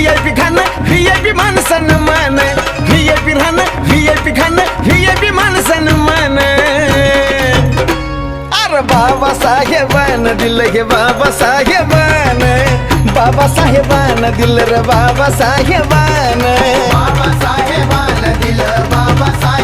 VIP खाणं VIP मान सन्मान VIP राहणं VIP खाणं VIP मान सन्मान अरे बाबासाहेबान दिलं हे बाबासाहेबान बाबासाहेबान दिलं रे बाबासाहेबान बाबासाहेबान दिलं बाबासाहेबान